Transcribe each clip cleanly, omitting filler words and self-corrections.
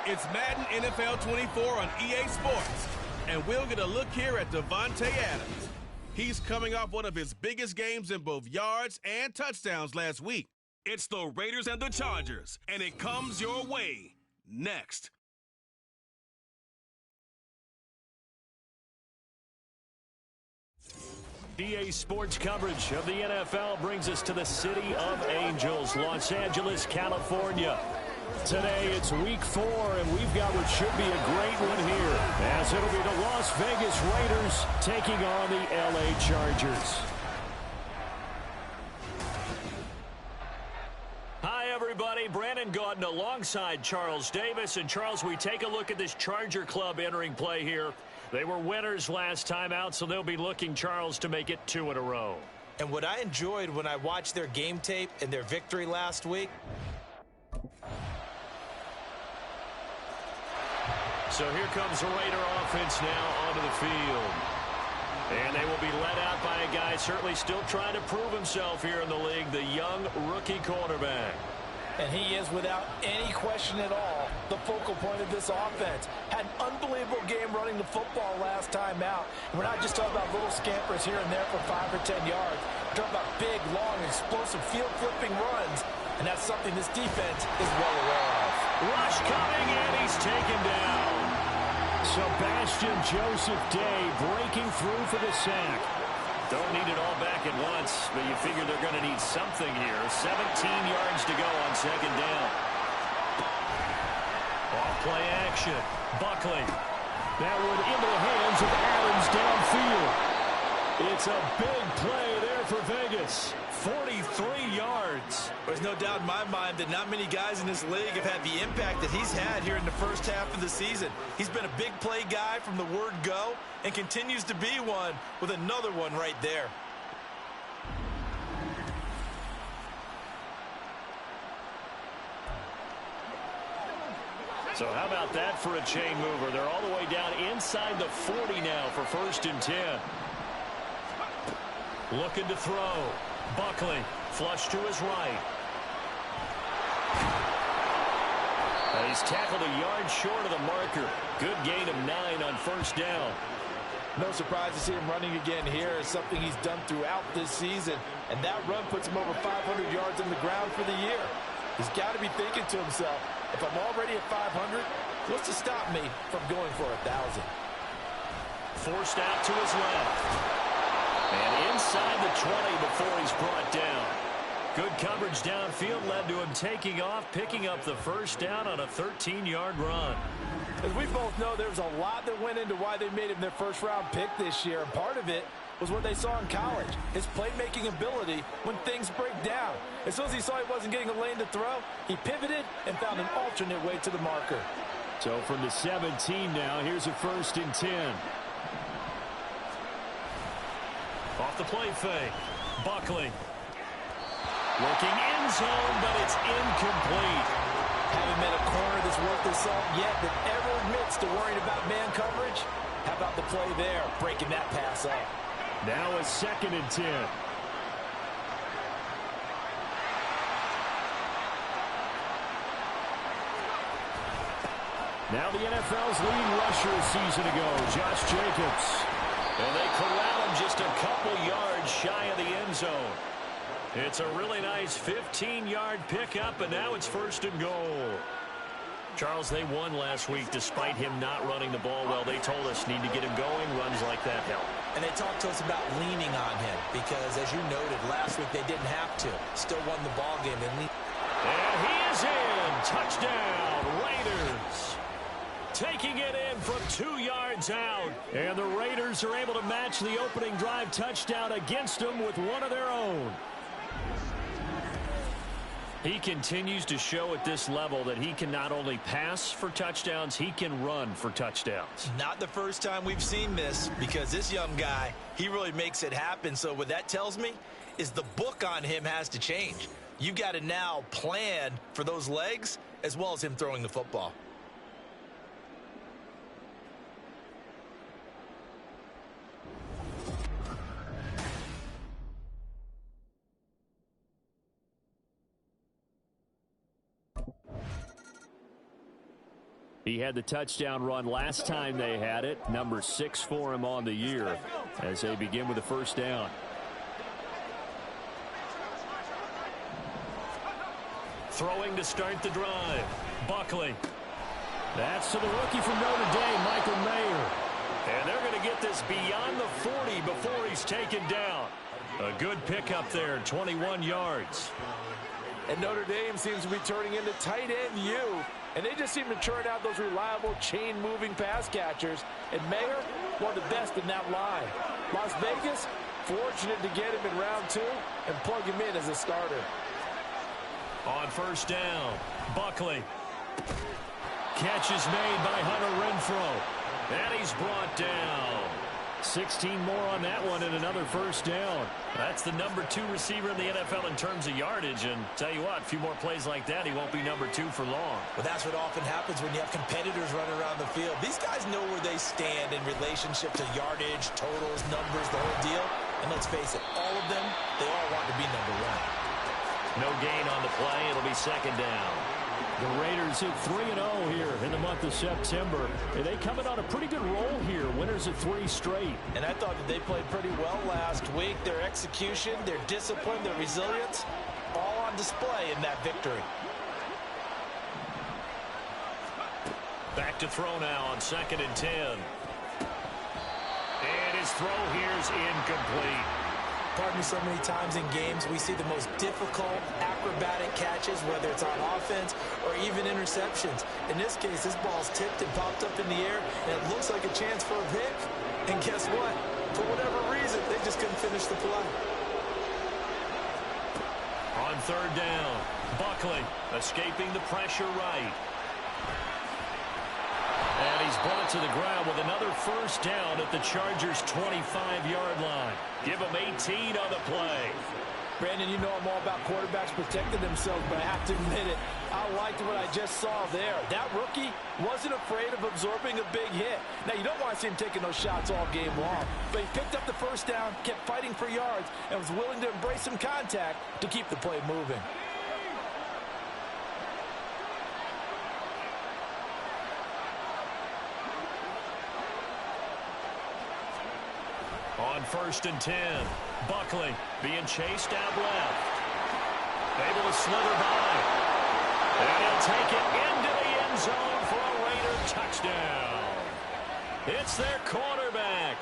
It's Madden NFL 24 on EA Sports, and we'll get a look here at Davante Adams. He's coming off one of his biggest games in both yards and touchdowns last week. It's the Raiders and the Chargers, and it comes your way next. EA Sports coverage of the NFL brings us to the City of Angels, Los Angeles, California. Today it's week 4, and we've got what should be a great one here, as it'll be the Las Vegas Raiders taking on the LA Chargers. Hi, everybody. Brandon Gaudin alongside Charles Davis. And, Charles, we take a look at this Charger club entering play here. They were winners last time out, so they'll be looking, Charles, to make it 2 in a row. And what I enjoyed when I watched their game tape and their victory last week. So here comes the Raider offense now onto the field. And they will be led out by a guy certainly still trying to prove himself here in the league, the young rookie quarterback. And he is, without any question at all, the focal point of this offense. Had an unbelievable game running the football last time out. And we're not just talking about little scampers here and there for 5 or 10 yards. We're talking about big, long, explosive field-flipping runs. And that's something this defense is well aware of. Rush coming, and he's taken down. Sebastian Joseph Day breaking through for the sack. Don't need it all back at once, but you figure they're going to need something here. 17 yards to go on second down. Off-play action. Buckley. That one into the hands of Adams downfield. It's a big play there for Vegas. 43 yards. There's no doubt in my mind that not many guys in this league have had the impact that he's had here in the first half of the season. He's been a big play guy from the word go and continues to be one with another one right there. So how about that for a chain mover? They're all the way down inside the 40 now for 1st and 10. Looking to throw. Buckley, flush to his right. He's tackled a yard short of the marker. Good gain of 9 on 1st down. No surprise to see him running again here. It's something he's done throughout this season. And that run puts him over 500 yards on the ground for the year. He's got to be thinking to himself, if I'm already at 500, what's to stop me from going for 1,000? Forced out to his left. And inside the 20 before he's brought down. Good coverage downfield led to him taking off, picking up the 1st down on a 13-yard run. As we both know, there's a lot that went into why they made him their first-round pick this year. And part of it was what they saw in college, his playmaking ability when things break down. As soon as he saw he wasn't getting a lane to throw, he pivoted and found an alternate way to the marker. So from the 17 now, here's a 1st and 10. Off the play fake. Buckley. Looking end zone, but it's incomplete. Haven't met a corner that's worth his salt yet that ever admits to worrying about man coverage. How about the play there, breaking that pass up? Now a 2nd and 10. Now the NFL's leading rusher a season ago, Josh Jacobs. And they corral him just a couple yards shy of the end zone. It's a really nice 15-yard pickup, and now it's 1st and goal. Charles, they won last week despite him not running the ball well. They told us need to get him going. Runs like that help. And they talked to us about leaning on him because, as you noted, last week they didn't have to. Still won the ball game. And he is in. Touchdown, Raiders. Taking it in from 2 yards out. And the Raiders are able to match the opening drive touchdown against them with one of their own. He continues to show at this level that he can not only pass for touchdowns, he can run for touchdowns. Not the first time we've seen this, because this young guy, he really makes it happen. So what that tells me is the book on him has to change. You've got to now plan for those legs as well as him throwing the football. He had the touchdown run last time they had it. Number 6 for him on the year as they begin with the first down. Throwing to start the drive. Buckley. That's to the rookie from Notre Dame, Michael Mayer. And they're going to get this beyond the 40 before he's taken down. A good pickup there, 21 yards. And Notre Dame seems to be turning into tight end U. And they just seem to churn out those reliable chain-moving pass catchers. And Mayer, one of the best in that line. Las Vegas, fortunate to get him in round 2 and plug him in as a starter. On first down, Buckley. Catch is made by Hunter Renfrow. And he's brought down. 16 more on that one and another first down. That's the number 2 receiver in the NFL in terms of yardage. And tell you what, a few more plays like that, he won't be number 2 for long. Well, that's what often happens when you have competitors running around the field. These guys know where they stand in relationship to yardage, totals, numbers, the whole deal. And let's face it, all of them, they all want to be number 1. No gain on the play. It'll be second down. The Raiders hit 3-0 here in the month of September. And they coming on a pretty good roll here. Winners of 3 straight. And I thought that they played pretty well last week. Their execution, their discipline, their resilience, all on display in that victory. Back to throw now on 2nd and 10. And his throw here's incomplete. Pardon me, so many times in games we see the most difficult acrobatic catches, whether it's on offense or even interceptions. In this case, this ball's tipped and popped up in the air, and it looks like a chance for a pick. And guess what? For whatever reason, they just couldn't finish the play. On 3rd down, Buckley escaping the pressure right. And he's brought to the ground with another first down at the Chargers' 25-yard line. Give him 18 on the play. Brandon, you know I'm all about quarterbacks protecting themselves, but I have to admit it, I liked what I just saw there. That rookie wasn't afraid of absorbing a big hit. Now, you don't want to see him taking those shots all game long, but he picked up the first down, kept fighting for yards, and was willing to embrace some contact to keep the play moving. On 1st and 10, Buckley being chased out left. Able to slither by. And he'll take it into the end zone for a Raider touchdown. It's their quarterback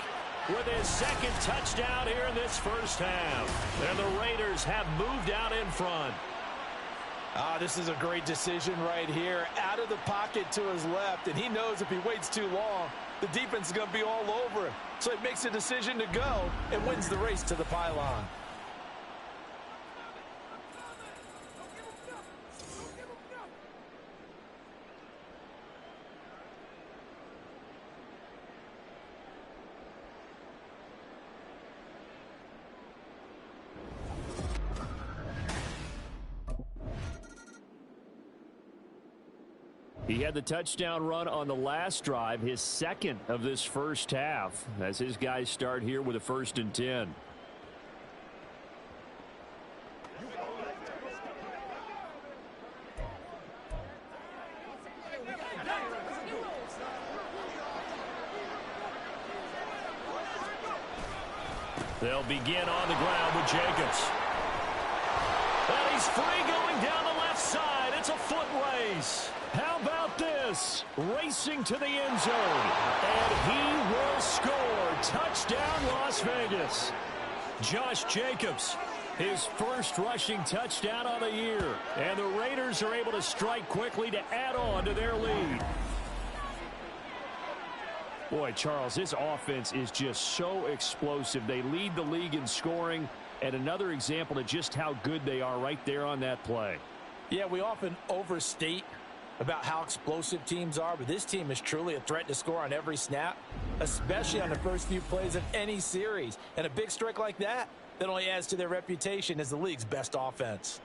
with his 2nd touchdown here in this first half. And the Raiders have moved out in front. This is a great decision right here. Out of the pocket to his left, and he knows if he waits too long, the defense is going to be all over him. So he makes a decision to go and wins the race to the pylon. He had the touchdown run on the last drive, his 2nd of this first half, as his guys start here with a 1st and 10. They'll begin on the ground with Jacobs. And he's free going down the left side. It's a foot race. How about this? Racing to the end zone. And he will score. Touchdown, Las Vegas. Josh Jacobs, his first rushing touchdown of the year. And the Raiders are able to strike quickly to add on to their lead. Boy, Charles, this offense is just so explosive. They lead the league in scoring. And another example of just how good they are right there on that play. Yeah, we often overstate about how explosive teams are, but this team is truly a threat to score on every snap, especially on the first few plays of any series. And a big strike like that only adds to their reputation as the league's best offense.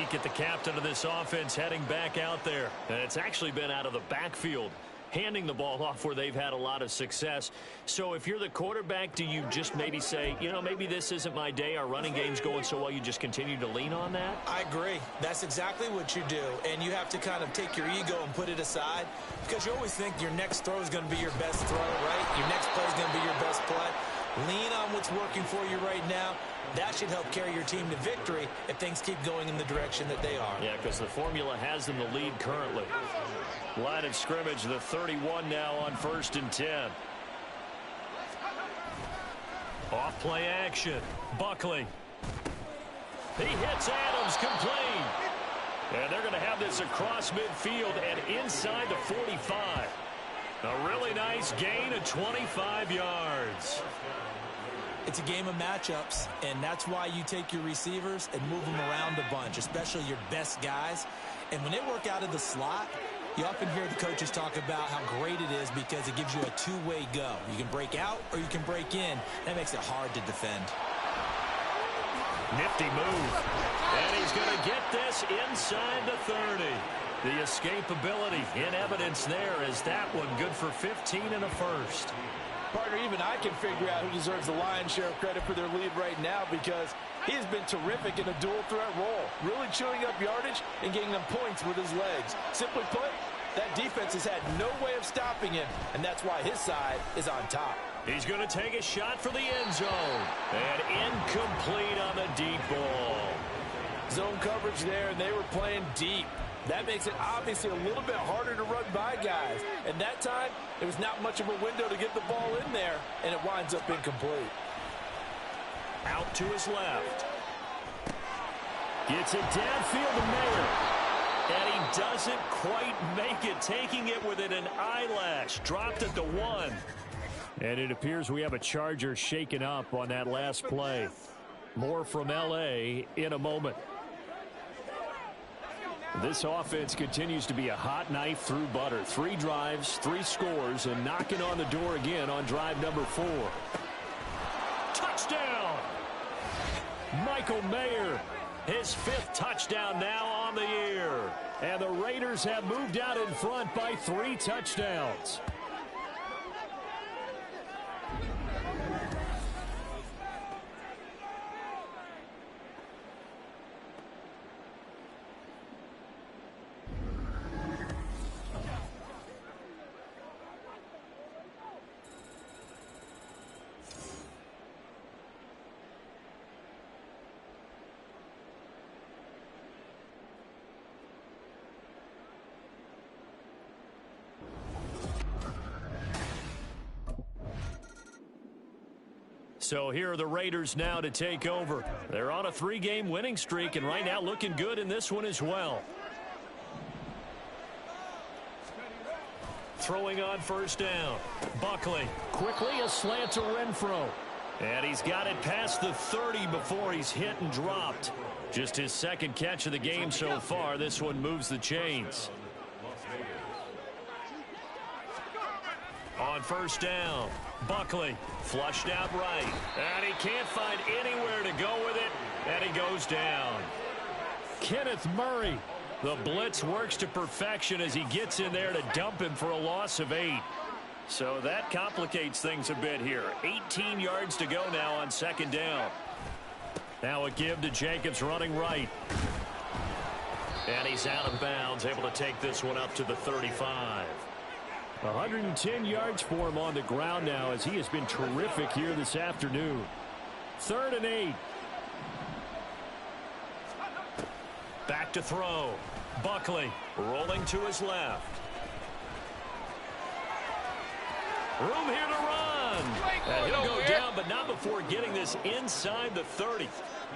peek at the captain of this offense heading back out there. And it's actually been out of the backfield, handing the ball off where they've had a lot of success. So if you're the quarterback, do you just maybe say, you know, maybe this isn't my day, our running game's going so well, you just continue to lean on that? I agree. That's exactly what you do. And you have to kind of take your ego and put it aside, because you always think your next throw is going to be your best throw, right? Your next play is going to be your best play. Lean on what's working for you right now. That should help carry your team to victory if things keep going in the direction that they are. Yeah, because the formula has them the lead currently. Line of scrimmage, the 31 now on 1st and 10. Off play action. Buckley. He hits Adams complete. And they're going to have this across midfield and inside the 45. A really nice gain of 25 yards. It's a game of matchups, and that's why you take your receivers and move them around a bunch, especially your best guys. And when they work out of the slot, you often hear the coaches talk about how great it is because it gives you a two-way go. You can break out or you can break in. That makes it hard to defend. Nifty move. And he's going to get this inside the 30. The escapability in evidence there as that one good for 15 and a first. Partner, even I can figure out who deserves the lion's share of credit for their lead right now, because he has been terrific in a dual threat role, really chewing up yardage and getting them points with his legs. Simply put, that defense has had no way of stopping him, and that's why his side is on top. He's going to take a shot for the end zone. And incomplete on the deep ball. Zone coverage there, and they were playing deep. That makes it obviously a little bit harder to run by guys. And that time, there was not much of a window to get the ball in there, and it winds up incomplete. Out to his left. Gets it downfield to Mayer. And he doesn't quite make it, taking it within an eyelash. Dropped at the 1. And it appears we have a Charger shaken up on that last play. More from L.A. in a moment. This offense continues to be a hot knife through butter. 3 drives, 3 scores, and knocking on the door again on drive number 4. Touchdown! Michael Mayer, his 5th touchdown now on the year. And the Raiders have moved out in front by 3 touchdowns. So here are the Raiders now to take over. They're on a 3-game winning streak, and right now looking good in this one as well. Throwing on 1st down. Buckley quickly a slant to Renfro. And he's got it past the 30 before he's hit and dropped. Just his 2nd catch of the game so far. This one moves the chains. On 1st down, Buckley flushed out right. And he can't find anywhere to go with it. And he goes down. Kenneth Murray. The blitz works to perfection as he gets in there to dump him for a loss of 8. So that complicates things a bit here. 18 yards to go now on 2nd down. Now a give to Jacobs running right. And he's out of bounds, able to take this one up to the 35. 110 yards for him on the ground now as he has been terrific here this afternoon. 3rd and 8. Back to throw. Buckley rolling to his left. Room here to run. And he'll go down, but not before getting this inside the 30.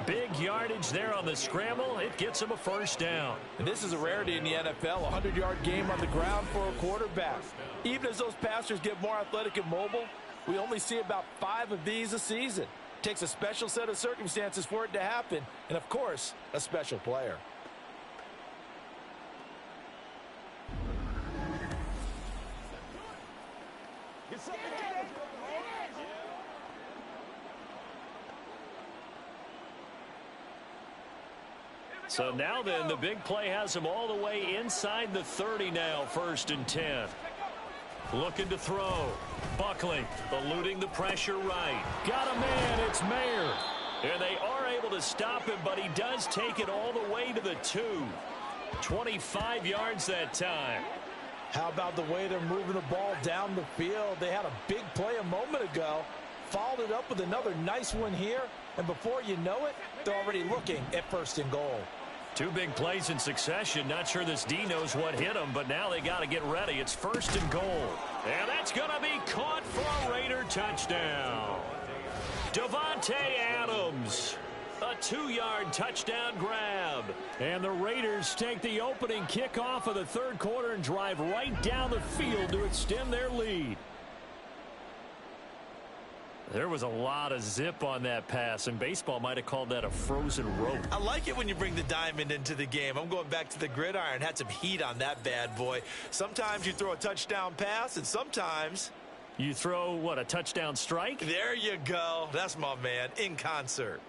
Big yardage there on the scramble. It gets him a 1st down. And this is a rarity in the NFL, a 100-yard game on the ground for a quarterback. Even as those passers get more athletic and mobile, we only see about 5 of these a season. It takes a special set of circumstances for it to happen, and of course, a special player. So now then, the big play has him all the way inside the 30 now, 1st and 10. Looking to throw. Buckley eluding the pressure right. Got a man, it's Mayer. And they are able to stop him, but he does take it all the way to the 2. 25 yards that time. How about the way they're moving the ball down the field? They had a big play a moment ago. Followed it up with another nice one here. And before you know it, they're already looking at 1st and goal. 2 big plays in succession. Not sure this D knows what hit him, but now they got to get ready. It's 1st and goal. And that's going to be caught for a Raider touchdown. Davante Adams. A 2-yard touchdown grab. And the Raiders take the opening kickoff of the 3rd quarter and drive right down the field to extend their lead. There was a lot of zip on that pass, and baseball might have called that a frozen rope. I like it when you bring the diamond into the game. I'm going back to the gridiron. Had some heat on that bad boy. Sometimes you throw a touchdown pass, and sometimes you throw, what, a touchdown strike? There you go. That's my man, in concert.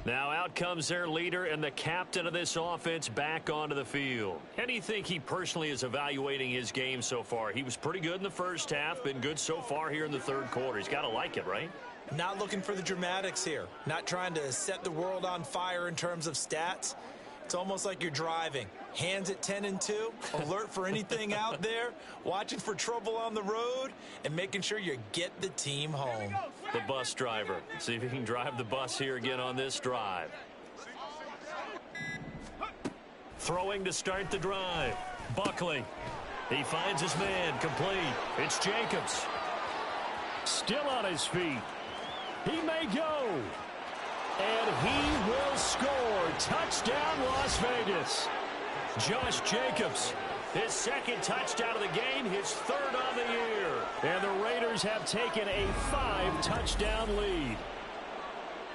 Now out comes their leader and the captain of this offense back onto the field. How do you think he personally is evaluating his game so far? He was pretty good in the first half, been good so far here in the 3rd quarter. He's got to like it, right? Not looking for the dramatics here. Not trying to set the world on fire in terms of stats. It's almost like you're driving. Hands at 10 and 2, alert for anything out there, watching for trouble on the road, and making sure you get the team home. The bus driver. See if he can drive the bus here again on this drive. Throwing to start the drive. Buckley. He finds his man. Complete. It's Jacobs. Still on his feet. He may go. And he will score. Touchdown, Las Vegas. Josh Jacobs, his 2nd touchdown of the game, his 3rd on the year. And the Raiders have taken a 5-touchdown lead.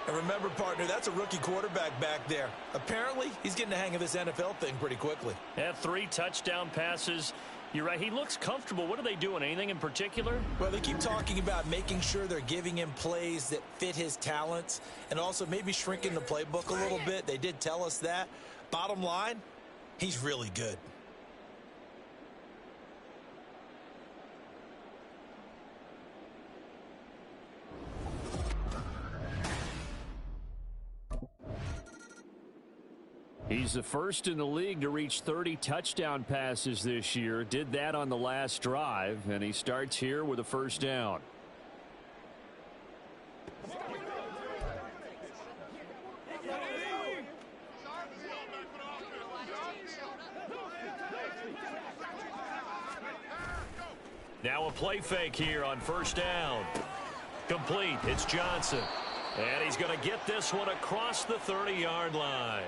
And remember, partner, that's a rookie quarterback back there. Apparently, he's getting the hang of this NFL thing pretty quickly. Had 3 touchdown passes. You're right. He looks comfortable. What are they doing? Anything in particular? Well, they keep talking about making sure they're giving him plays that fit his talents and also maybe shrinking the playbook a little bit. They did tell us that. Bottom line, he's really good. He's the first in the league to reach 30 touchdown passes this year. Did that on the last drive, and he starts here with a 1st down. Now a play fake here on 1st down. Complete. It's Johnson. And he's going to get this one across the 30-yard line.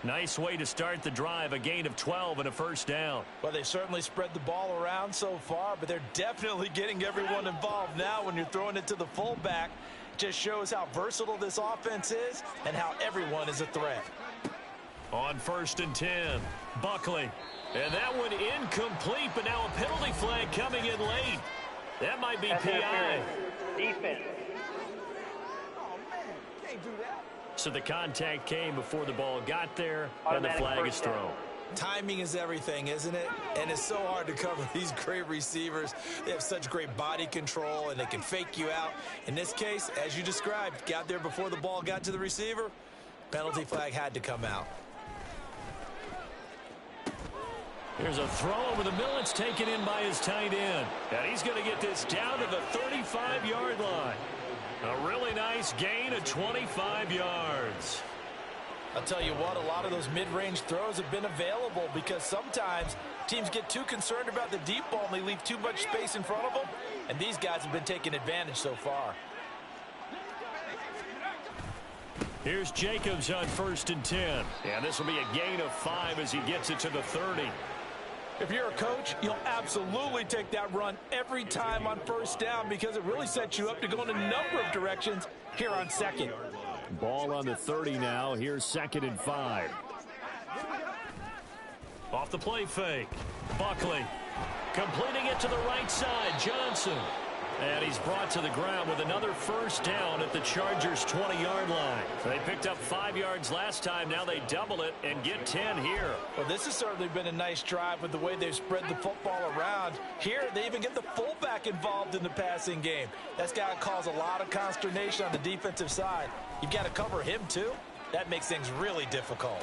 Nice way to start the drive, a gain of 12 and a 1st down. Well, they certainly spread the ball around so far, but they're definitely getting everyone involved now when you're throwing it to the fullback. Just shows how versatile this offense is and how everyone is a threat. On 1st and 10, Buckley. And that one incomplete, but now a penalty flag coming in late. That might be PI. Defense. So the contact came before the ball got there, and the flag is thrown. Timing is everything, isn't it? And it's so hard to cover these great receivers. They have such great body control, and they can fake you out. In this case, as you described, got there before the ball got to the receiver. Penalty flag had to come out. Here's a throw over the middle. It's taken in by his tight end. And he's going to get this down to the 35-yard line. A really nice gain of 25 yards. I'll tell you what, a lot of those mid-range throws have been available because sometimes teams get too concerned about the deep ball and they leave too much space in front of them. And these guys have been taking advantage so far. Here's Jacobs on 1st and 10. And this will be a gain of 5 as he gets it to the 30. If you're a coach, you'll absolutely take that run every time on 1st down because it really sets you up to go in a number of directions here on 2nd. Ball on the 30 now. Here's 2nd and 5. Off the play fake. Buckley completing it to the right side. Johnson. And he's brought to the ground with another first down at the Chargers' 20-yard line. They picked up 5 yards last time. Now they double it and get 10 here. Well, this has certainly been a nice drive with the way they've spread the football around. Here, they even get the fullback involved in the passing game. That's got to cause a lot of consternation on the defensive side. You've got to cover him, too. That makes things really difficult.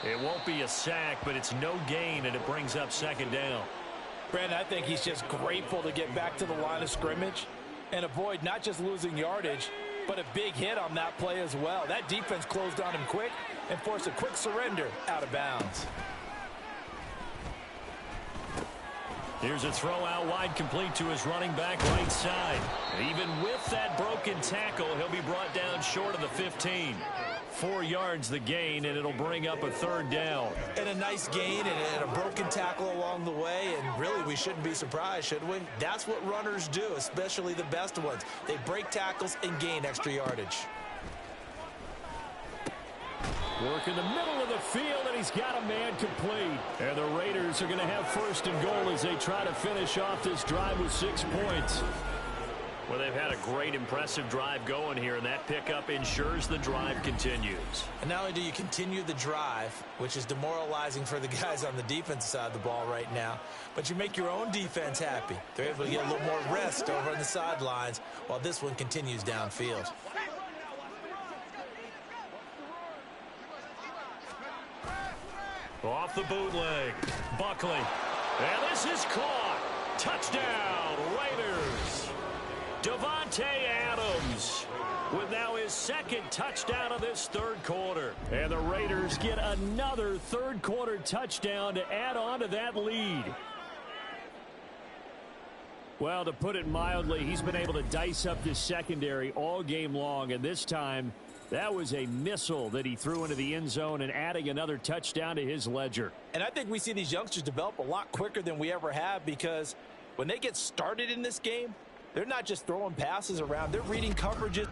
It won't be a sack, but it's no gain, and it brings up second down. Brandon, I think he's just grateful to get back to the line of scrimmage and avoid not just losing yardage, but a big hit on that play as well. That defense closed on him quick and forced a quick surrender out of bounds. Here's a throw out wide, complete to his running back right side. And even with that broken tackle, he'll be brought down short of the 15. 4 yards the gain, and it'll bring up a third down. And a nice gain and a broken tackle along the way, and really we shouldn't be surprised, should we? That's what runners do, especially the best ones. They break tackles and gain extra yardage. Work in the middle of the field, and he's got a man complete. And the Raiders are going to have first and goal as they try to finish off this drive with 6 points. Well, they've had a great, impressive drive going here, and that pickup ensures the drive continues. And not only do you continue the drive, which is demoralizing for the guys on the defensive side of the ball right now, but you make your own defense happy. They're able to get a little more rest over on the sidelines while this one continues downfield. Off the bootleg, Buckley. And this is caught. Touchdown, Raiders. Davante Adams with now his second touchdown of this third quarter. And the Raiders get another third quarter touchdown to add on to that lead. Well, to put it mildly, he's been able to dice up this secondary all game long, and this time that was a missile that he threw into the end zone and adding another touchdown to his ledger. And I think we see these youngsters develop a lot quicker than we ever have, because when they get started in this game, they're not just throwing passes around. They're reading coverages.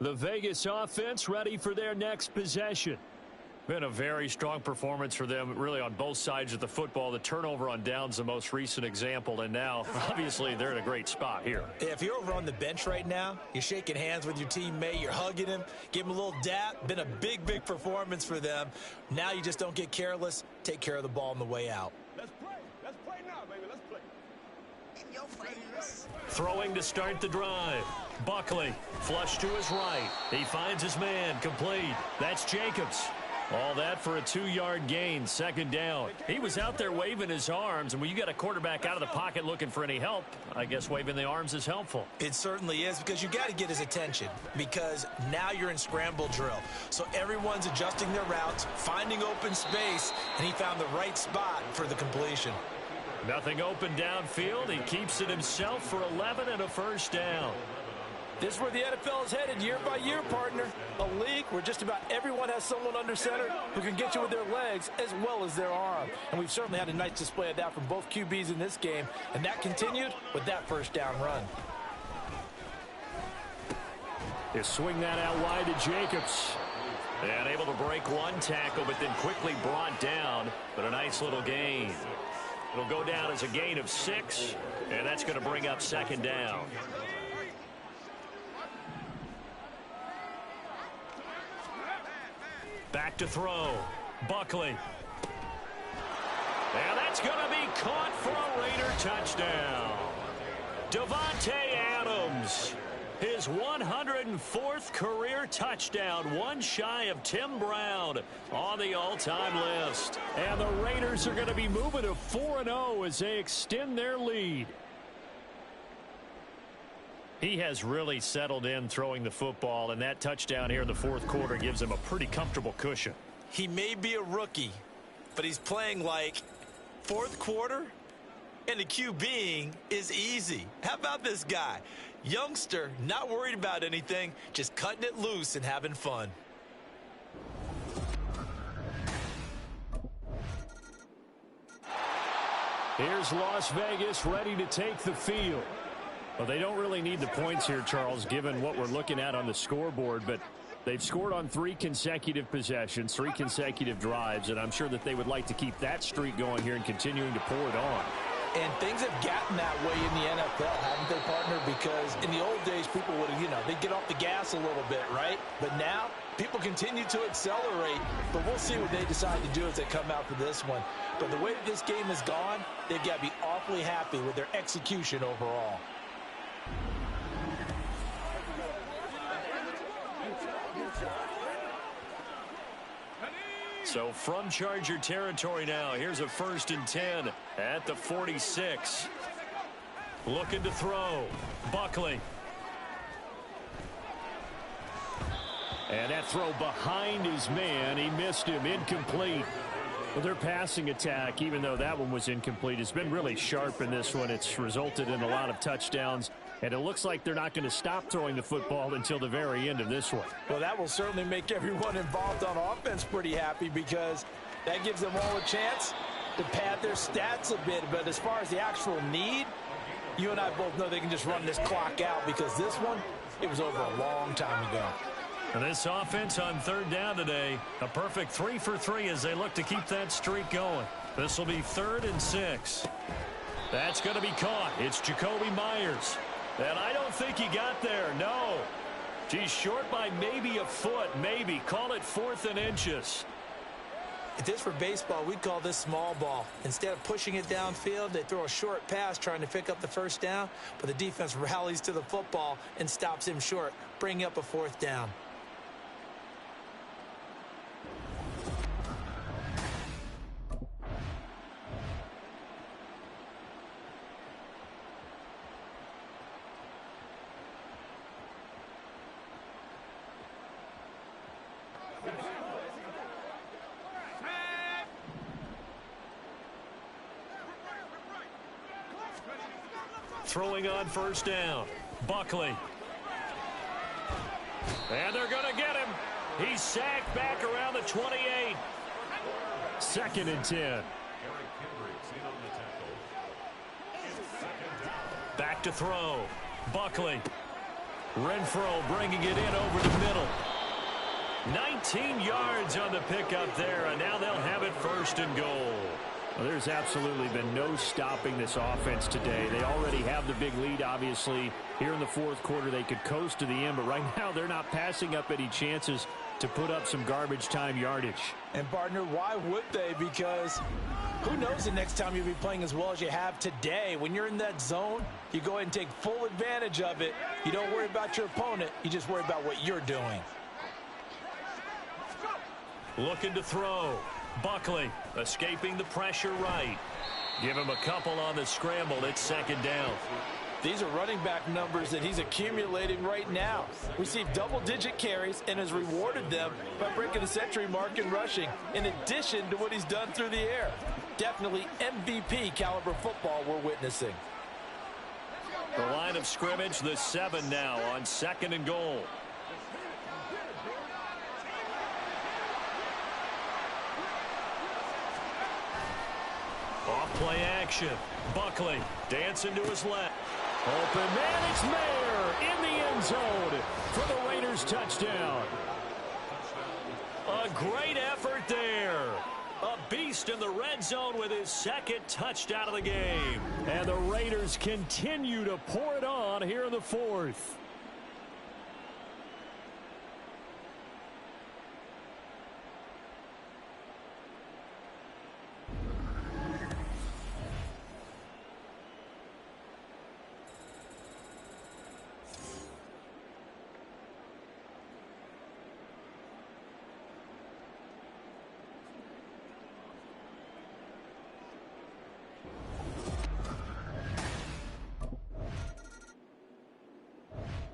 The Vegas offense ready for their next possession. Been a very strong performance for them, really, on both sides of the football. The turnover on downs, the most recent example, and now, obviously, they're in a great spot here. If you're over on the bench right now, you're shaking hands with your teammate, you're hugging him, give him a little dap. Been a big, big performance for them. Now you just don't get careless. Take care of the ball on the way out. Let's play. Let's play now, baby. Let's play. In your face. Throwing to start the drive. Buckley, flush to his right. He finds his man, complete. That's Jacobs. All that for a 2-yard gain, second down. He was out there waving his arms, and when you got a quarterback out of the pocket looking for any help, I guess waving the arms is helpful. It certainly is, because you got to get his attention, because now you're in scramble drill. So everyone's adjusting their routes, finding open space, and he found the right spot for the completion. Nothing open downfield. He keeps it himself for 11 and a first down. This is where the NFL is headed year by year, partner. A league where just about everyone has someone under center who can get you with their legs as well as their arm. And we've certainly had a nice display of that from both QBs in this game. And that continued with that first down run. They swing that out wide to Jacobs. And able to break one tackle, but then quickly brought down. But a nice little gain. It'll go down as a gain of 6. And that's going to bring up second down. Back to throw. Buckley. And that's going to be caught for a Raider touchdown. Davante Adams. His 104th career touchdown. One shy of Tim Brown on the all-time list. And the Raiders are going to be moving to 4-0 as they extend their lead. He has really settled in throwing the football, and that touchdown here in the fourth quarter gives him a pretty comfortable cushion. He may be a rookie, but he's playing like fourth quarter, and the QBing is easy. How about this guy? Youngster, not worried about anything, just cutting it loose and having fun. Here's Las Vegas ready to take the field. Well, they don't really need the points here, Charles, given what we're looking at on the scoreboard, but They've scored on 3 consecutive possessions, 3 consecutive drives, and I'm sure that they would like to keep that streak going here and continuing to pour it on. And things have gotten that way in the NFL, haven't they, partner? Because in the old days, people would, they'd get off the gas a little bit, right? But now, people continue to accelerate. But we'll see what they decide to do as they come out for this one. But the way that this game has gone, they've got to be awfully happy with their execution overall. So from Charger territory now, here's a 1st and 10 at the 46. Looking to throw. Buckley. And that throw behind his man. He missed him. Incomplete. Well, their passing attack, even though that one was incomplete, has been really sharp in this one. It's resulted in a lot of touchdowns. And it looks like they're not going to stop throwing the football until the very end of this one. Well, that will certainly make everyone involved on offense pretty happy because that gives them all a chance to pad their stats a bit. But as far as the actual need, you and I both know they can just run this clock out because this one, it was over a long time ago. And this offense on 3rd down today, a perfect 3 for 3 as they look to keep that streak going. This will be 3rd and 6. That's going to be caught. It's Jacoby Myers. And I don't think he got there, no. He's short by maybe a foot, maybe. Call it 4th and inches. If this were baseball, we'd call this small ball. Instead of pushing it downfield, they throw a short pass trying to pick up the 1st down, but the defense rallies to the football and stops him short, bringing up a 4th down. Throwing on 1st down. Buckley. And they're going to get him. He's sacked back around the 28. 2nd and 10. Back to throw. Buckley. Renfro bringing it in over the middle. 19 yards on the pickup there, and now they'll have it 1st and goal. Well, there's absolutely been no stopping this offense today. They already have the big lead, obviously. Here in the 4th quarter, they could coast to the end, but right now they're not passing up any chances to put up some garbage time yardage. And, partner, why would they? Because who knows the next time you'll be playing as well as you have today. When you're in that zone, you go ahead and take full advantage of it. You don't worry about your opponent. You just worry about what you're doing. Looking to throw. Buckley escaping the pressure right. Give him a couple on the scramble. It's 2nd down. These are running back numbers that he's accumulating right now. Received double-digit carries and has rewarded them by breaking the century mark in rushing, in addition to what he's done through the air. Definitely MVP caliber football we're witnessing. The line of scrimmage, the 7 now on 2nd and goal. Off play action. Buckley dancing to his left. Open man, it's Mayer in the end zone for the Raiders touchdown. A great effort there. A beast in the red zone with his 2nd touchdown of the game. And the Raiders continue to pour it on here in the 4th.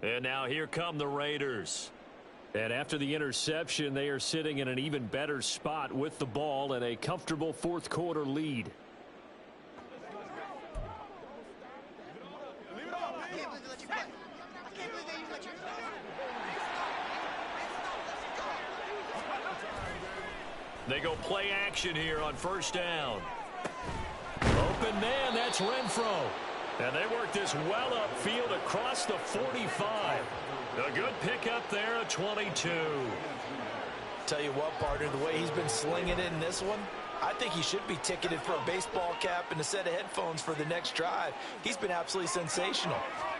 And now here come the Raiders. And after the interception, they are sitting in an even better spot with the ball and a comfortable 4th quarter lead. They go play action here on 1st down. Open man, that's Renfro. And they work this well upfield across the 45. A good pickup there, a 22. Tell you what, partner, the way he's been slinging it in this one, I think he should be ticketed for a baseball cap and a set of headphones for the next drive. He's been absolutely sensational.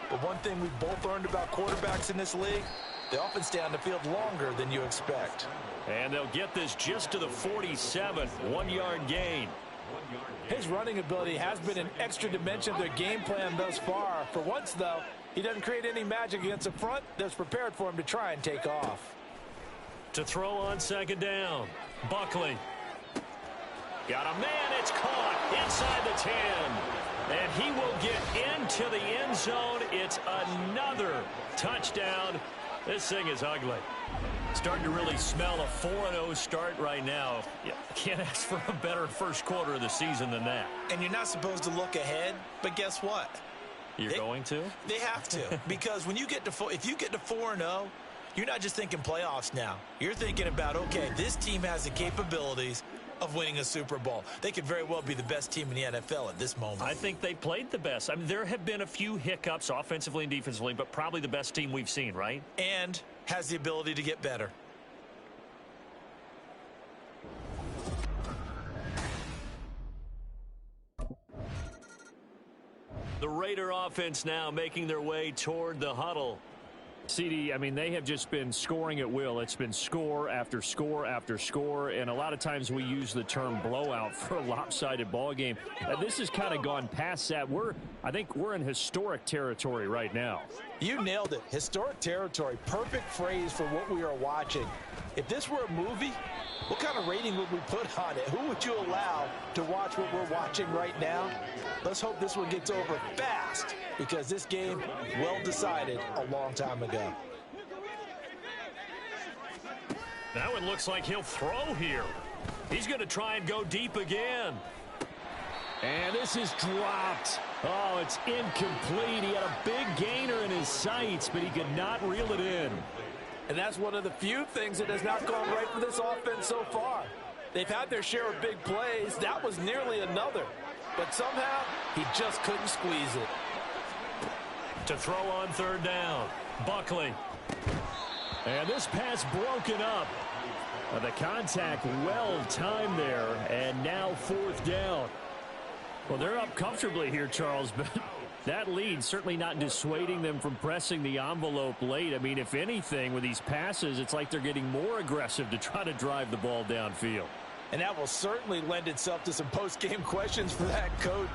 But one thing we've both learned about quarterbacks in this league, they often stay on the field longer than you expect. And they'll get this just to the 47, 1-yard gain. His running ability has been an extra dimension of their game plan thus far. For once, though, he doesn't create any magic against a front that's prepared for him to try and take off. To throw on second down, Buckley. Got a man, it's caught inside the 10. And he will get into the end zone. It's another touchdown. This thing is ugly. Starting to really smell a 4-0 start right now. Yeah, can't ask for a better first quarter of the season than that. And you're not supposed to look ahead, but guess what? You're going to? They have to. Because when you get to if you get to 4-0, you're not just thinking playoffs now. You're thinking about, okay, this team has the capabilities of winning a Super Bowl. They could very well be the best team in the NFL at this moment. I think they played the best. I mean, there have been a few hiccups offensively and defensively, but probably the best team we've seen, right? And has the ability to get better. The Raider offense now making their way toward the huddle. CD, I mean, they have just been scoring at will. It's been score after score after score, and a lot of times we use the term blowout for a lopsided ball game. This has kind of gone past that. I think we're in historic territory right now. You nailed it. Historic territory. Perfect phrase for what we are watching. If this were a movie, what kind of rating would we put on it? Who would you allow to watch what we're watching right now? Let's hope this one gets over fast, because this game, well decided a long time ago. That one looks like he'll throw here. He's going to try and go deep again. And this is dropped. Oh, it's incomplete. He had a big gainer in his sights, but he could not reel it in. And that's one of the few things that has not gone right for this offense so far. They've had their share of big plays. That was nearly another. But somehow, he just couldn't squeeze it. To throw on third down, Buckley. And this pass broken up. The contact well timed there, and now fourth down. Well, they're up comfortably here, Charles, but that lead certainly not dissuading them from pressing the envelope late. I mean, if anything, with these passes, it's like they're getting more aggressive to try to drive the ball downfield. And that will certainly lend itself to some post-game questions for that coach.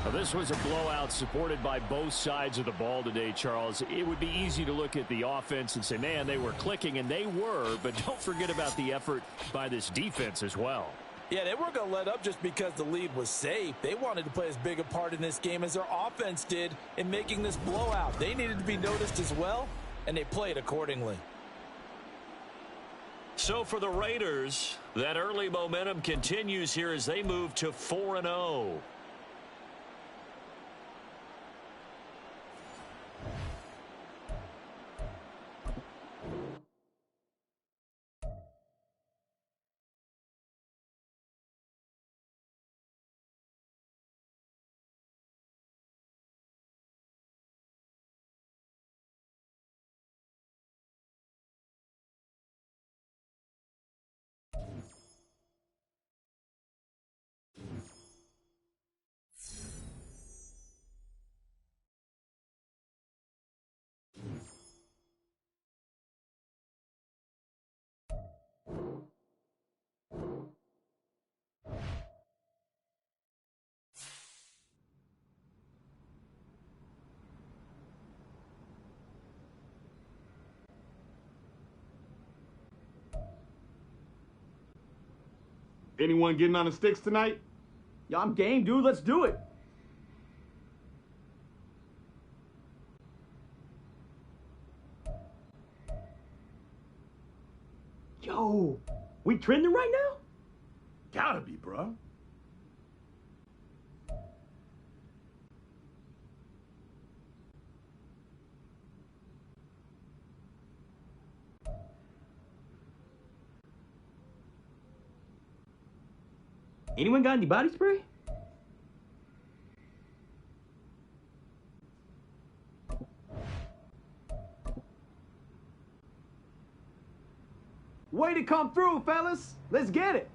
Well, this was a blowout supported by both sides of the ball today, Charles. It would be easy to look at the offense and say, man, they were clicking, and they were, but don't forget about the effort by this defense as well. Yeah, they weren't going to let up just because the lead was safe. They wanted to play as big a part in this game as their offense did in making this blowout. They needed to be noticed as well, and they played accordingly. So for the Raiders, that early momentum continues here as they move to 4-0. Anyone getting on the sticks tonight? Yeah, I'm game, dude. Let's do it. Yo, we trending right now? Gotta be, bro. Anyone got any body spray? Way to come through, fellas. Let's get it.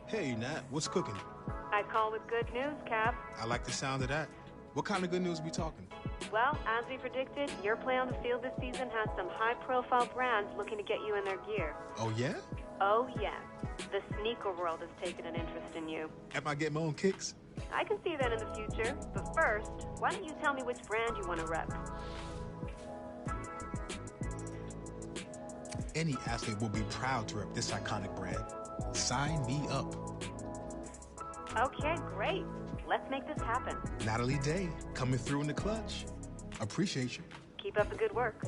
Hey, Nat, what's cooking? I call with good news, Cap. I like the sound of that. What kind of good news we talking? Well, as we predicted, your play on the field this season has some high-profile brands looking to get you in their gear. Oh, yeah? Oh, yes. The sneaker world has taken an interest in you. Am I getting my own kicks? I can see that in the future. But first, why don't you tell me which brand you want to rep? Any athlete will be proud to rep this iconic brand. Sign me up. Okay, great. Let's make this happen. Natalie Day, coming through in the clutch. Appreciate you. Keep up the good work.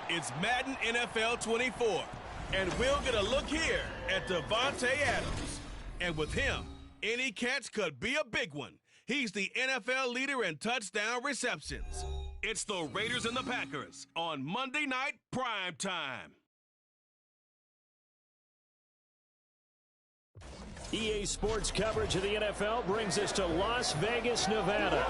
It's Madden NFL 24, and we'll get a look here at Davante Adams. And with him, any catch could be a big one. He's the NFL leader in touchdown receptions. It's the Raiders and the Packers on Monday Night Prime Time. EA Sports coverage of the NFL brings us to Las Vegas, Nevada.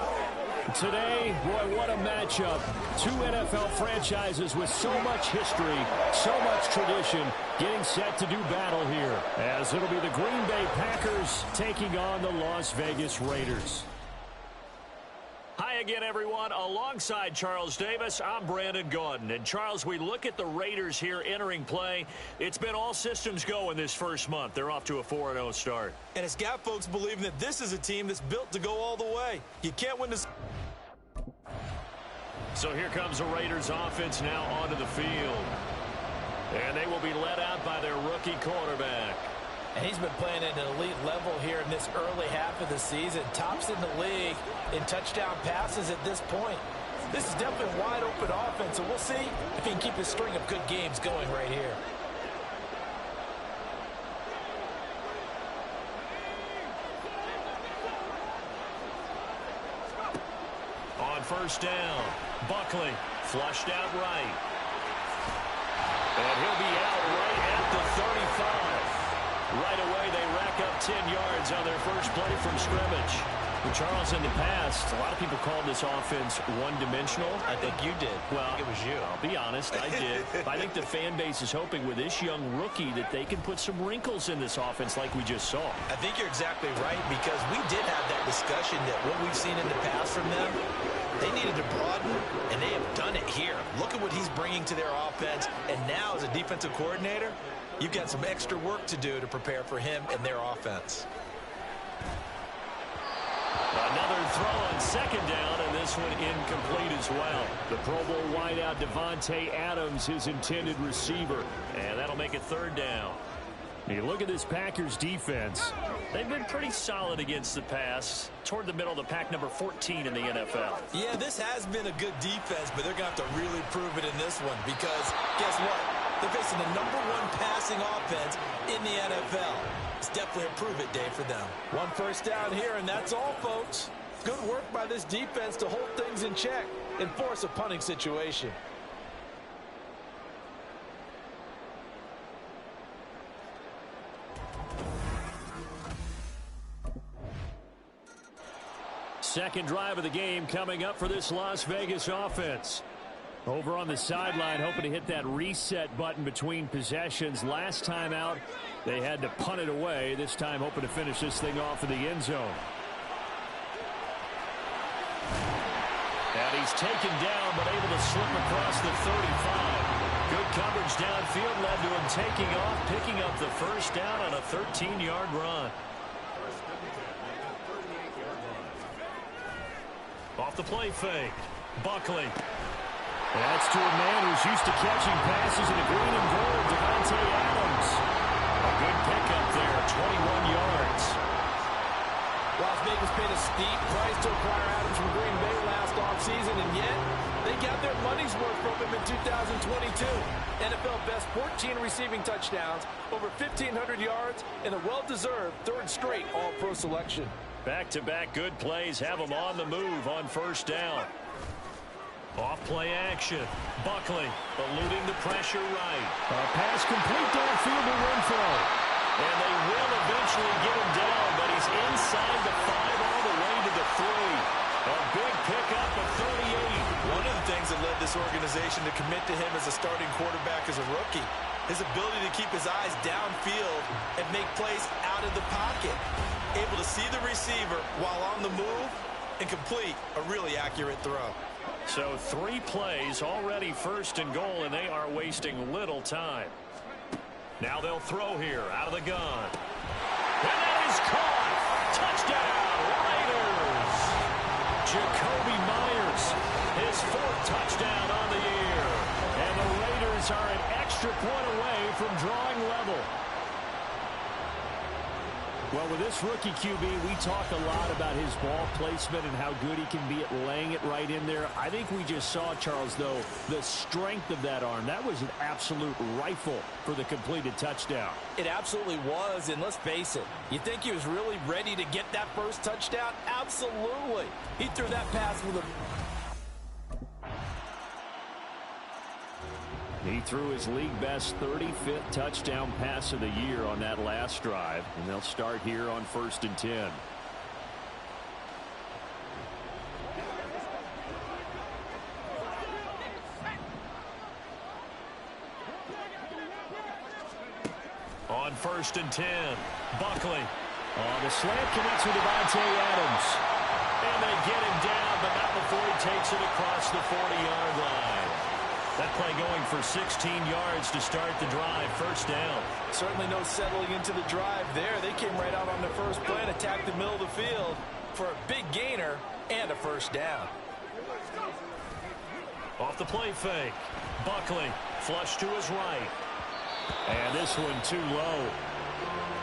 Today, boy, what a matchup. Two NFL franchises with so much history, so much tradition, getting set to do battle here, as it'll be the Green Bay Packers taking on the Las Vegas Raiders. Hi again, everyone. Alongside Charles Davis, I'm Brandon Gaudin. And, Charles, we look at the Raiders here entering play. It's been all systems go in this first month. They're off to a 4-0 start. And it's got folks believing that this is a team that's built to go all the way. You can't win this. So here comes the Raiders offense now onto the field. And they will be led out by their rookie quarterback. And he's been playing at an elite level here in this early half of the season. Tops in the league in touchdown passes at this point. This is definitely a wide open offense, so we'll see if he can keep his string of good games going right here. On first down, Buckley flushed out right. And he'll be out right at the 35. Right away, they rack up 10 yards on their first play from scrimmage. Well, Charles, in the past, a lot of people called this offense one-dimensional. I think you did. Well, I think it was you. I'll be honest, I did. I think the fan base is hoping with this young rookie that they can put some wrinkles in this offense like we just saw. I think you're exactly right, because we did have that discussion that what we've seen in the past from them, they needed to broaden, and they have done it here. Look at what he's bringing to their offense, and now as a defensive coordinator, you've got some extra work to do to prepare for him and their offense. Another throw on second down, and this one incomplete as well. The Pro Bowl wideout Davante Adams, his intended receiver, and that'll make it third down. You look at this Packers defense. They've been pretty solid against the pass, toward the middle of the pack, number 14 in the NFL. Yeah, this has been a good defense, but they're going to have to really prove it in this one, because guess what? They're facing the number one passing offense in the NFL. It's definitely a prove it day for them. One first down here, and that's all, folks. Good work by this defense to hold things in check and force a punting situation. Second drive of the game coming up for this Las Vegas offense. Over on the sideline, hoping to hit that reset button between possessions. Last time out, they had to punt it away. This time, hoping to finish this thing off in the end zone. And he's taken down, but able to slip across the 35. Good coverage downfield led to him taking off, picking up the first down on a 13-yard run. Off the play fake, Buckley. That's to a man who's used to catching passes in the green and gold, Davante Adams. A good pickup there, 21 yards. Las Vegas paid a steep price to acquire Adams from Green Bay last offseason, and yet they got their money's worth from him in 2022. NFL best 14 receiving touchdowns, over 1,500 yards, and a well-deserved third straight All-Pro selection. Back-to-back good plays have him on the move on first down. Off play action. Buckley eluding the pressure right. A pass complete downfield to Renfro. And they will eventually get him down, but he's inside the 5 all the way to the 3. A big pickup of 38. One of the things that led this organization to commit to him as a starting quarterback as a rookie, his ability to keep his eyes downfield and make plays out of the pocket. Able to see the receiver while on the move and complete a really accurate throw. So 3 plays already first and goal, and they are wasting little time. Now they'll throw here out of the gun. And that is caught. Touchdown, Raiders. Jacoby Myers, his 4th touchdown on the year. And the Raiders are an extra point away from drawing level. Well, with this rookie QB, we talk a lot about his ball placement and how good he can be at laying it right in there. I think we just saw, Charles, though, the strength of that arm. That was an absolute rifle for the completed touchdown. It absolutely was, and let's face it, you think he was really ready to get that first touchdown? Absolutely. He threw that pass with a... He threw his league-best 35th touchdown pass of the year on that last drive, and they'll start here on 1st and 10. On 1st and 10, Buckley. The slant connects with Davante Adams. And they get him down, but not before he takes it across the 40-yard line. That play going for 16 yards to start the drive. First down. Certainly no settling into the drive there. They came right out on the first play and attacked the middle of the field for a big gainer and a first down. Off the play fake. Buckley flush to his right. And this one too low.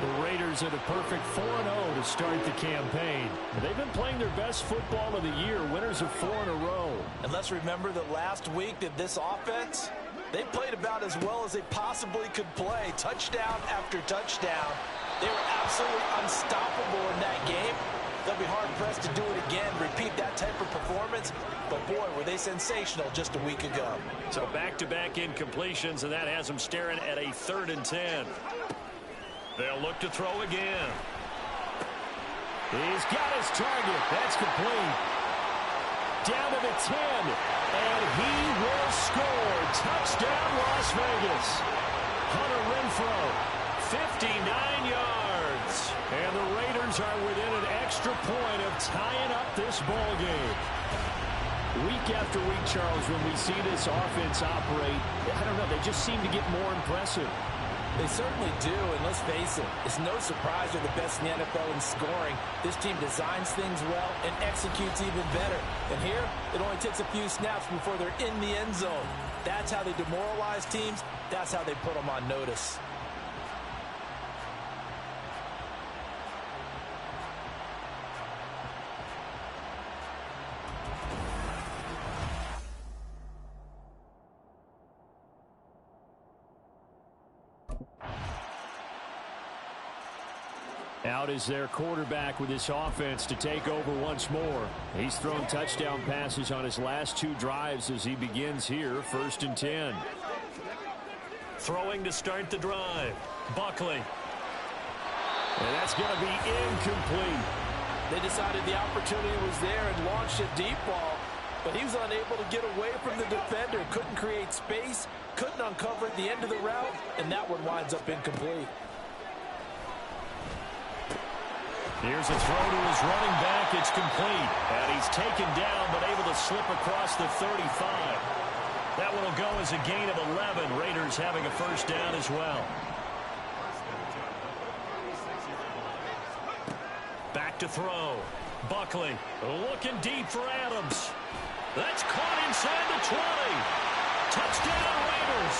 The Raiders are the perfect 4-0 to start the campaign. They've been playing their best football of the year, winners of 4 in a row. And let's remember that last week that this offense, they played about as well as they possibly could play. Touchdown after touchdown. They were absolutely unstoppable in that game. They'll be hard-pressed to do it again, repeat that type of performance. But, boy, were they sensational just a week ago. So back-to-back incompletions, and that has them staring at a 3rd and 10. They'll look to throw again. He's got his target. That's complete. Down to the 10. And he will score. Touchdown, Las Vegas. Hunter Renfrow, 59 yards. And the Raiders are within an extra point of tying up this ball game. Week after week, Charles, when we see this offense operate, I don't know, they just seem to get more impressive. They certainly do, and let's face it, it's no surprise they're the best in the NFL in scoring. This team designs things well and executes even better. And here, it only takes a few snaps before they're in the end zone. That's how they demoralize teams. That's how they put them on notice. Out is their quarterback with this offense to take over once more. He's thrown touchdown passes on his last 2 drives as he begins here, 1st and 10. Throwing to start the drive. Buckley. And that's going to be incomplete. They decided the opportunity was there and launched a deep ball, but he was unable to get away from the defender. Couldn't create space, couldn't uncover at the end of the route, and that one winds up incomplete. Here's a throw to his running back. It's complete. And he's taken down but able to slip across the 35. That one will go as a gain of 11. Raiders having a 1st down as well. Back to throw. Buckley looking deep for Adams. That's caught inside the 20. Touchdown Raiders.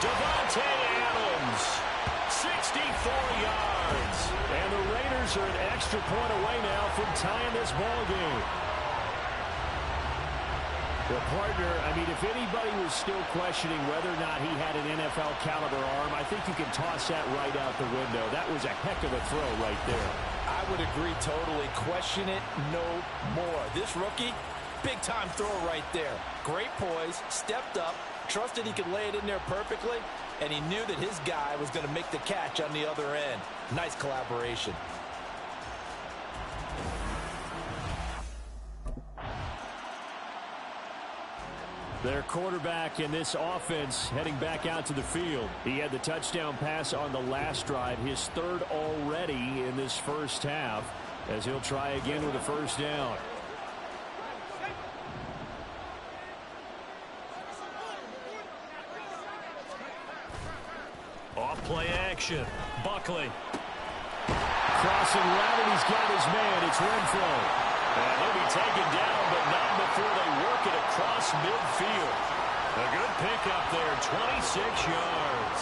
Davante Adams. 64 yards. And the Raiders are an extra point away now from tying this ball game. The partner, I mean, if anybody was still questioning whether or not he had an NFL caliber arm, I think you can toss that right out the window. That was a heck of a throw right there. I would agree totally. Question it no more. This rookie, big-time throw right there. Great poise, stepped up, trusted he could lay it in there perfectly, and he knew that his guy was going to make the catch on the other end. Nice collaboration. Their quarterback in this offense heading back out to the field. He had the touchdown pass on the last drive, his 3rd already in this 1st half, as he'll try again with a 1st down. Off play action. Buckley. Crossing route, and he's got his man. It's Renfrow. And he'll be taken down, but not before they work it across midfield. A good pickup there, 26 yards.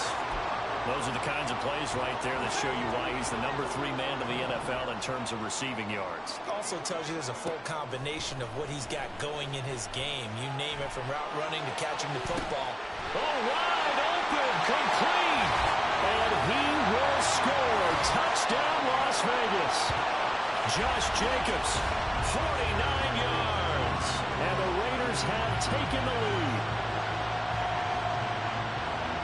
Those are the kinds of plays right there that show you why he's the number 3 man in the NFL in terms of receiving yards. Also tells you there's a full combination of what he's got going in his game. You name it, from route running to catching the football. Oh, wide open, complete. And he will score. Touchdown, Las Vegas. Josh Jacobs, 49 yards. And the Raiders have taken the lead.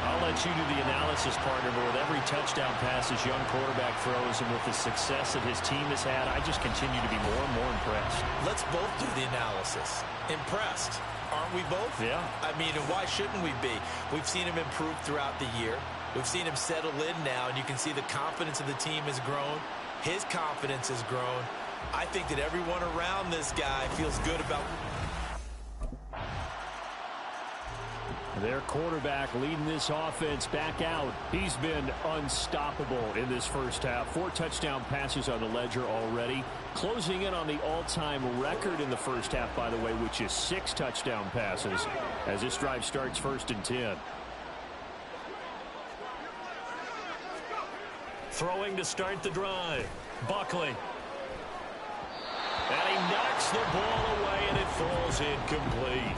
I'll let you do the analysis, partner, but with every touchdown pass his young quarterback throws and with the success that his team has had, I just continue to be more and more impressed. Let's both do the analysis. Impressed. Aren't we both? Yeah. I mean, and why shouldn't we be? We've seen him improve throughout the year. We've seen him settle in now, and you can see the confidence of the team has grown. His confidence has grown. I think that everyone around this guy feels good about. Their quarterback leading this offense back out. He's been unstoppable in this 1st half. 4 touchdown passes on the ledger already. Closing in on the all-time record in the 1st half, by the way, which is 6 touchdown passes as this drive starts 1st and 10. Throwing to start the drive. Buckley. And he knocks the ball away, and it falls incomplete.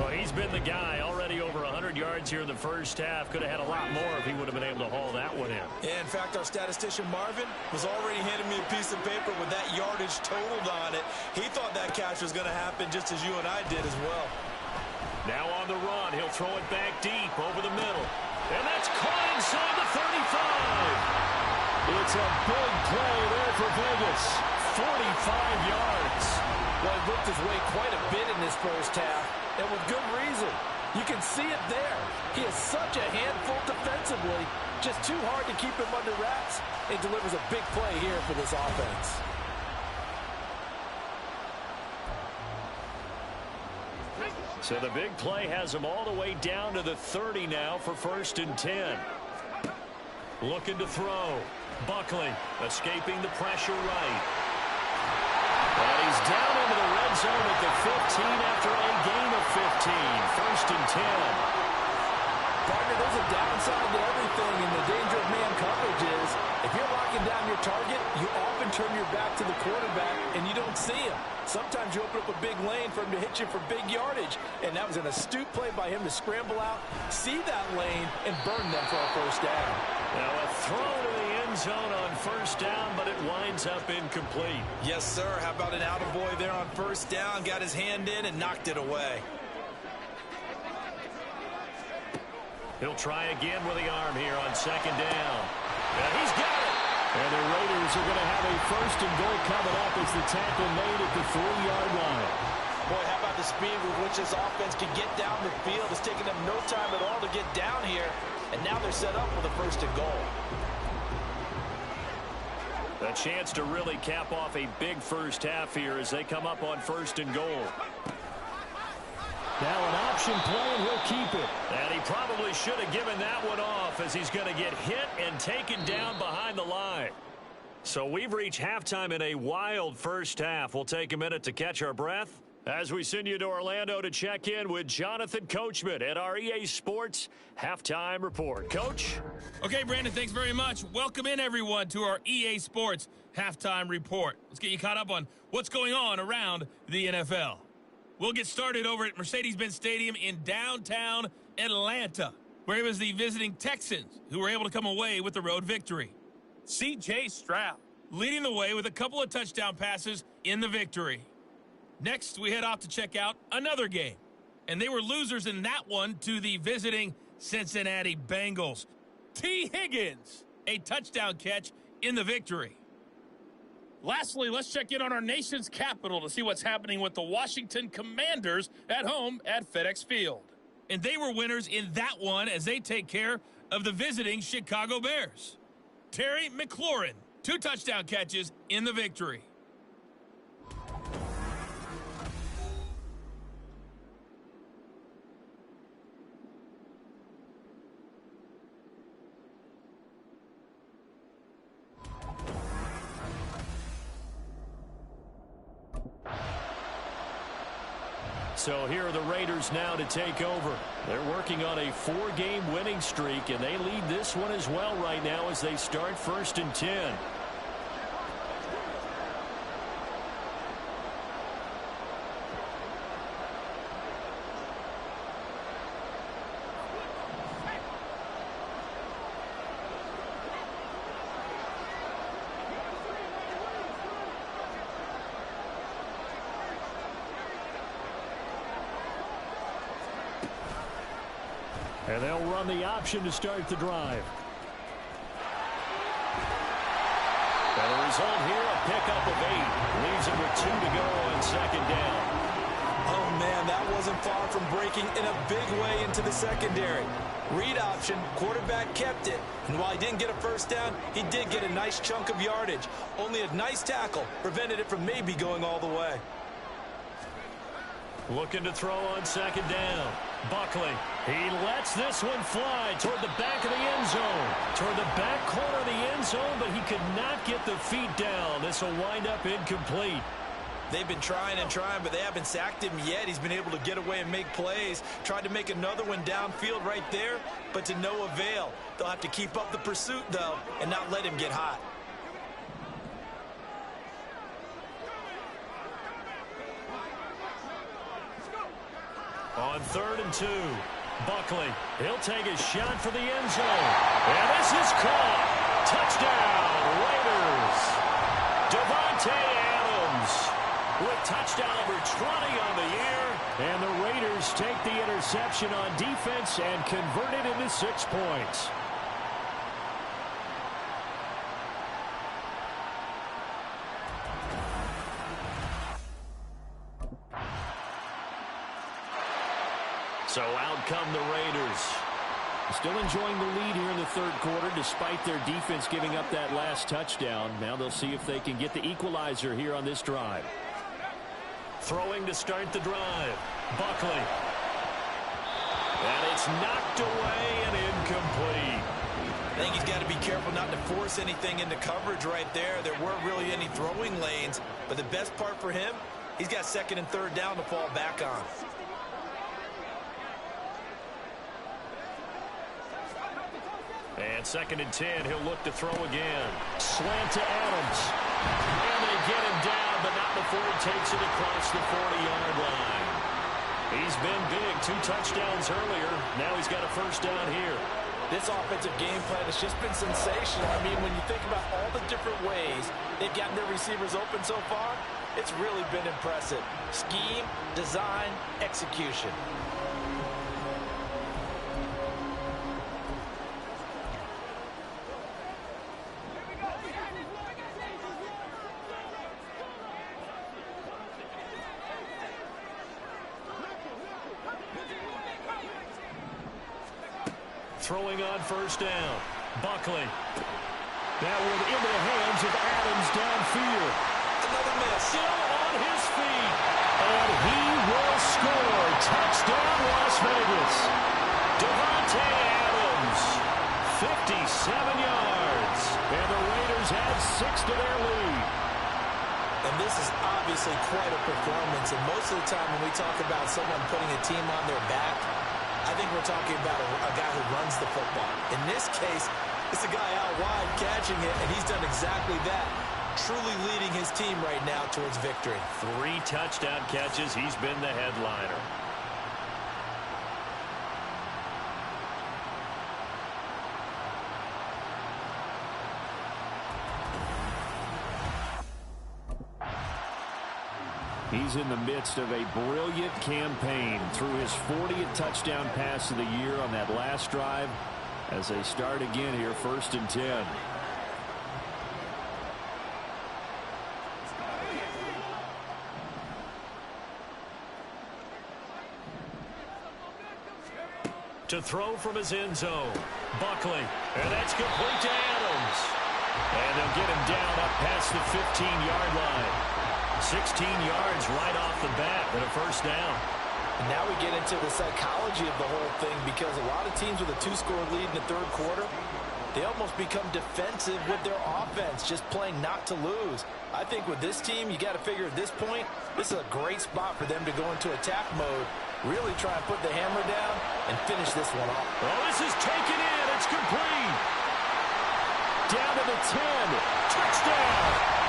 Well, he's been the guy. Already over 100 yards here in the first half. Could have had a lot more if he would have been able to haul that one in. Yeah, in fact, our statistician Marvin was already handing me a piece of paper with that yardage totaled on it. He thought that catch was going to happen just as you and I did as well. Now on the run, he'll throw it back deep over the middle. And that's caught inside the 35. It's a big play there for Vegas. 45 yards. Well, he looked his way quite a bit in this first half, and with good reason. You can see it there. He is such a handful defensively, just too hard to keep him under wraps. He delivers a big play here for this offense. So the big play has him all the way down to the 30 now for 1st and 10. Looking to throw. Buckley escaping the pressure right. And he's down into the red zone at the 15 after a gain of 15. 1st and 10. Partner, there's a downside to everything, and the danger of man coverage is if you're locking down your target, you often turn your back to the quarterback and you don't see him. Sometimes you open up a big lane for him to hit you for big yardage, and that was an astute play by him to scramble out, see that lane, and burn them for a first down. Now a throw to the end zone on 1st down, but it winds up incomplete. Yes, sir. How about an attaboy there on 1st down? Got his hand in and knocked it away. He'll try again with the arm here on 2nd down. And he's got it. And the Raiders are going to have a 1st and goal coming up as the tackle made at the 3-yard line. Boy, how about the speed with which this offense can get down the field? It's taken them no time at all to get down here. And now they're set up with a 1st and goal. A chance to really cap off a big first half here as they come up on 1st and goal. Now an option play, and he'll keep it. And he probably should have given that one off as he's going to get hit and taken down behind the line. So we've reached halftime in a wild first half. We'll take a minute to catch our breath as we send you to Orlando to check in with Jonathan Coachman at our EA Sports Halftime Report. Coach? Okay, Brandon, thanks very much. Welcome in, everyone, to our EA Sports Halftime Report. Let's get you caught up on what's going on around the NFL. We'll get started over at Mercedes-Benz Stadium in downtown Atlanta, where it was the visiting Texans who were able to come away with the road victory. C.J. Stroud leading the way with a couple of touchdown passes in the victory. Next, we head off to check out another game, and they were losers in that one to the visiting Cincinnati Bengals. T. Higgins, a touchdown catch in the victory. Lastly, let's check in on our nation's capital to see what's happening with the Washington Commanders at home at FedEx Field. And they were winners in that one as they take care of the visiting Chicago Bears. Terry McLaurin, 2 touchdown catches in the victory. So here are the Raiders now to take over. They're working on a 4-game winning streak, and they lead this one as well right now as they start 1st and 10. And they'll run the option to start the drive. And the result here, a pickup of 8. Leaves it with 2 to go on 2nd down. Oh, man, that wasn't far from breaking in a big way into the secondary. Read option, quarterback kept it. And while he didn't get a first down, he did get a nice chunk of yardage. Only a nice tackle prevented it from maybe going all the way. Looking to throw on 2nd down. Buckley, he lets this one fly toward the back of the end zone. Toward the back corner of the end zone, but he could not get the feet down. This will wind up incomplete. They've been trying and trying, but they haven't sacked him yet. He's been able to get away and make plays. Tried to make another one downfield right there, but to no avail. They'll have to keep up the pursuit, though, and not let him get hot. On 3rd and 2, Buckley, he'll take a shot for the end zone. And this is caught. Touchdown, Raiders. Davante Adams with touchdown number 20 on the year. And the Raiders take the interception on defense and convert it into 6 points. So out come the Raiders. Still enjoying the lead here in the 3rd quarter despite their defense giving up that last touchdown. Now they'll see if they can get the equalizer here on this drive. Throwing to start the drive. Buckley. And it's knocked away and incomplete. I think he's got to be careful not to force anything into coverage right there. There weren't really any throwing lanes, but the best part for him, he's got 2nd and 3rd down to fall back on. And 2nd and 10, he'll look to throw again. Slant to Adams. And they get him down, but not before he takes it across the 40-yard line. He's been big, 2 touchdowns earlier. Now he's got a 1st down here. This offensive game plan has just been sensational. I mean, when you think about all the different ways they've gotten their receivers open so far, it's really been impressive. Scheme, design, execution. Throwing on 1st down. Buckley. That one into the hands of Adams downfield. Another miss. Still on his feet. And he will score. Touchdown, Las Vegas. Davante Adams. 57 yards. And the Raiders add 6 to their lead. And this is obviously quite a performance. And most of the time when we talk about someone putting a team on their back, I think we're talking about a guy who runs the football. In this case, it's a guy out wide catching it, and he's done exactly that, truly leading his team right now towards victory. 3 touchdown catches. He's been the headliner. He's in the midst of a brilliant campaign through his 40th touchdown pass of the year on that last drive as they start again here, 1st and 10. To throw from his end zone, Buckley, and that's complete to Adams. And they'll get him down up past the 15-yard line. 16 yards right off the bat and a 1st down. And now we get into the psychology of the whole thing, because a lot of teams with a 2-score lead in the 3rd quarter, they almost become defensive with their offense, just playing not to lose. I think with this team, you got to figure at this point, this is a great spot for them to go into attack mode, really try and put the hammer down and finish this one off. Oh, this is taken in. It's complete. Down to the 10. Touchdown.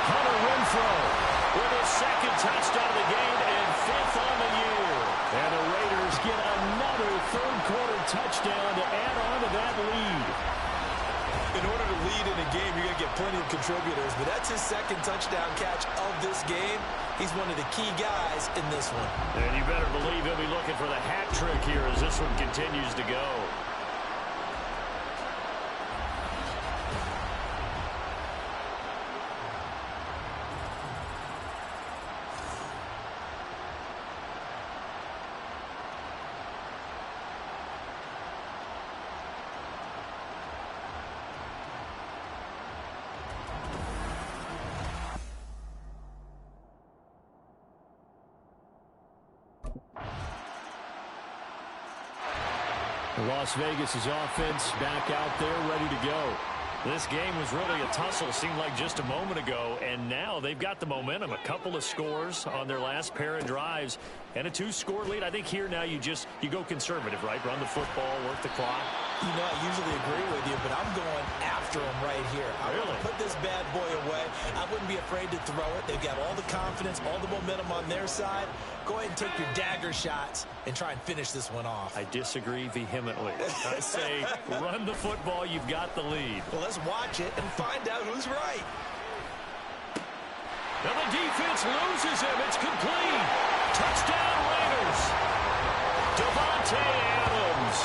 Hunter Renfrow with his 2nd touchdown of the game and 5th on the year. And the Raiders get another 3rd quarter touchdown to add on to that lead. In order to lead in a game, you're going to get plenty of contributors, but that's his 2nd touchdown catch of this game. He's one of the key guys in this one. And you better believe he'll be looking for the hat trick here as this one continues to go. Las Vegas' offense back out there ready to go. This game was really a tussle, seemed like just a moment ago, and now they've got the momentum. A couple of scores on their last pair of drives and a 2-score lead. I think here now you go conservative, right? Run the football, work the clock. You know, I usually agree with you, but I'm going after him right here. I want to put this bad boy away. I wouldn't be afraid to throw it. They've got all the confidence, all the momentum on their side. Go ahead and take your dagger shots and try and finish this one off. I disagree vehemently. I say run the football. You've got the lead. Well, let's watch it and find out who's right. Now the defense loses him. It's complete. Touchdown Raiders. Davante Adams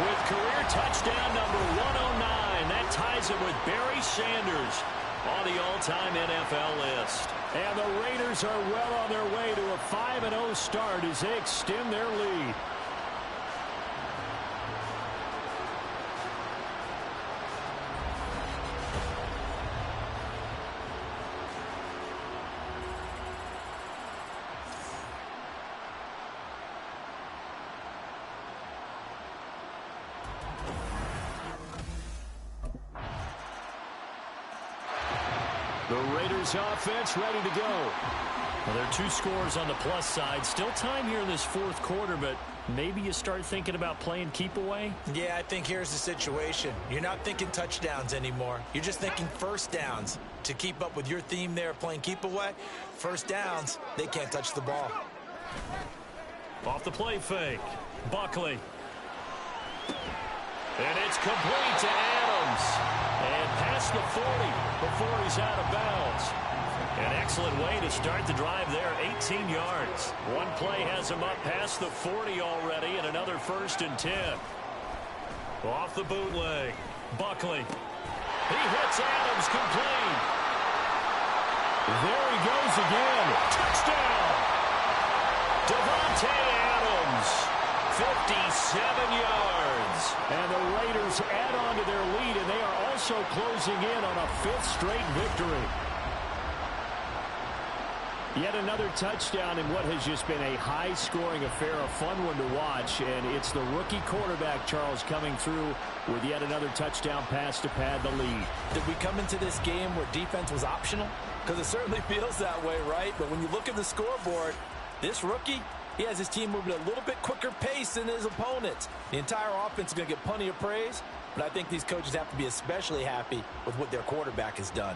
with career touchdown number 109. That ties him with Barry Sanders on the all-time NFL list. And the Raiders are well on their way to a 5-0 start as they extend their lead. The Raiders offense ready to go. Well, there are 2 scores on the plus side. Still time here in this fourth quarter, but maybe you start thinking about playing keep away? Yeah, I think here's the situation. You're not thinking touchdowns anymore. You're just thinking first downs. To keep up with your theme there, playing keep away, first downs, they can't touch the ball. Off the play fake. Buckley. And it's complete to Adams. And past the 40 before he's out of bounds. An excellent way to start the drive there, 18 yards. One play has him up past the 40 already, and another 1st and 10. Off the bootleg. Buckley. He hits Adams complete. There he goes again. Touchdown! Davante Adams. 57 yards. And the Raiders add on to their lead, and they are also closing in on a 5th straight victory. Yet another touchdown in what has just been a high-scoring affair, a fun one to watch, and it's the rookie quarterback, Charles, coming through with yet another touchdown pass to pad the lead. Did we come into this game where defense was optional? Because it certainly feels that way, right? But when you look at the scoreboard, this rookie, he has his team moving at a little bit quicker pace than his opponents. The entire offense is going to get plenty of praise, but I think these coaches have to be especially happy with what their quarterback has done.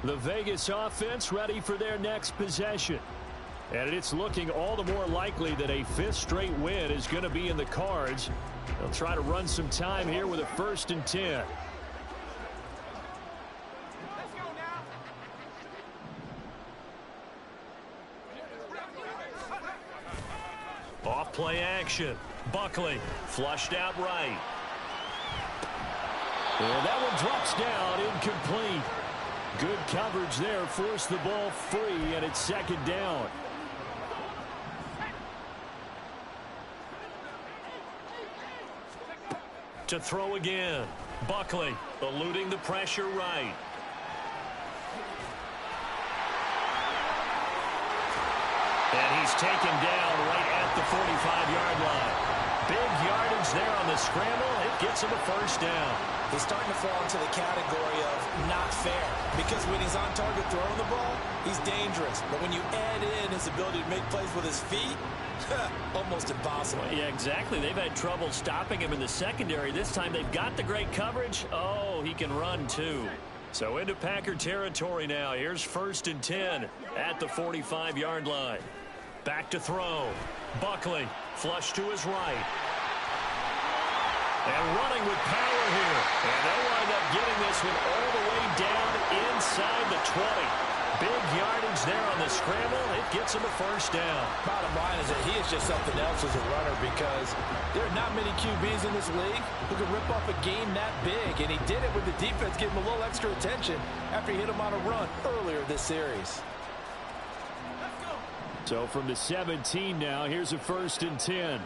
The Vegas offense ready for their next possession. And it's looking all the more likely that a 5th straight win is going to be in the cards. They'll try to run some time here with a 1st and 10. Off play action. Buckley flushed out right. And that one drops down, incomplete. Good coverage there, forced the ball free, and it's 2nd down. To throw again. Buckley eluding the pressure right. And he's taken down right at the 45-yard line. Big yardage there on the scramble. It gets him a 1st down. He's starting to fall into the category of not fair. Because when he's on target throwing the ball, he's dangerous. But when you add in his ability to make plays with his feet, almost impossible. Yeah, exactly. They've had trouble stopping him in the secondary. This time they've got the great coverage. Oh, he can run too. So into Packer territory now. Here's 1st and 10 at the 45-yard line. Back to throw. Buckley flush to his right. And running with power here. And they'll wind up getting this one all the way down inside the 20. Big yardage there on the scramble. It gets him a 1st down. Bottom line is that he is just something else as a runner because there are not many QBs in this league who can rip off a game that big. And he did it with the defense giving him a little extra attention after he hit him on a run earlier this series. So from the 17 now, here's a 1st and 10.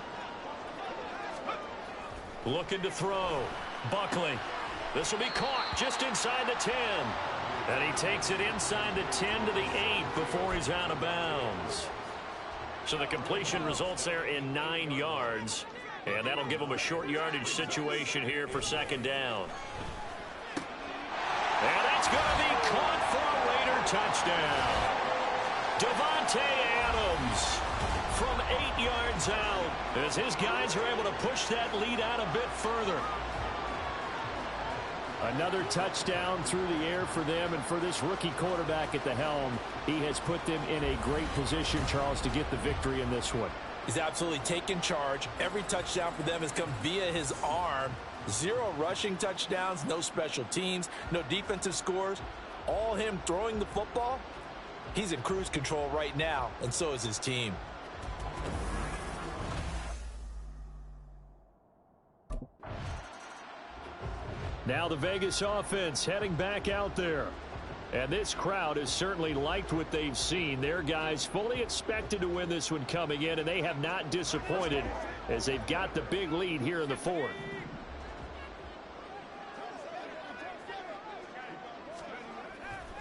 Looking to throw. Buckley. This will be caught just inside the 10. And he takes it inside the 10 to the 8 before he's out of bounds. So the completion results there in 9 yards. And that'll give him a short yardage situation here for second down. And that's going to be caught for a Raider touchdown. Davante Adams from 8 yards out as his guys are able to push that lead out a bit further. Another touchdown through the air for them, and for this rookie quarterback at the helm, he has put them in a great position, Charles, to get the victory in this one. He's absolutely taken charge. Every touchdown for them has come via his arm. 0 rushing touchdowns, no special teams, no defensive scores. All him throwing the football. He's in cruise control right now, and so is his team. Now the Vegas offense heading back out there. And this crowd has certainly liked what they've seen. Their guys fully expected to win this one coming in, and they have not disappointed as they've got the big lead here in the fourth.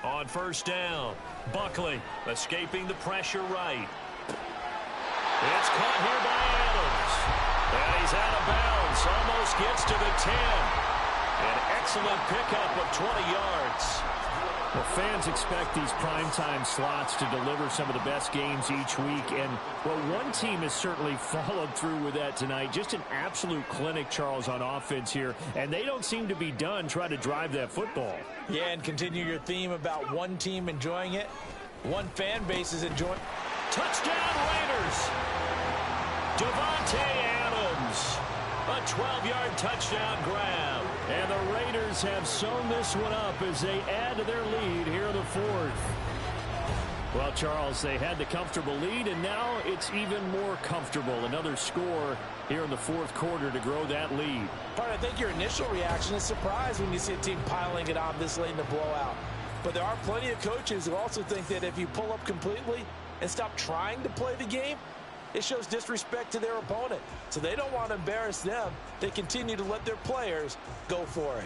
On first down, Buckley escaping the pressure right. It's caught here by Adams. And he's out of bounds. Almost gets to the 10. An excellent pickup of 20 yards. Well, fans expect these primetime slots to deliver some of the best games each week. And, well, one team has certainly followed through with that tonight. Just an absolute clinic, Charles, on offense here. And they don't seem to be done trying to drive that football. Yeah, and continue your theme about one team enjoying it. One fan base is enjoying. Touchdown Raiders! Davante Adams. A 12-yard touchdown grab. And the Raiders have sewn this one up as they add to their lead here in the fourth. Well, Charles, they had the comfortable lead, and now it's even more comfortable. Another score here in the fourth quarter to grow that lead. But I think your initial reaction is surprise when you see a team piling it on this late in the blowout. But there are plenty of coaches who also think that if you pull up completely and stop trying to play the game, it shows disrespect to their opponent. So they don't want to embarrass them. They continue to let their players go for it.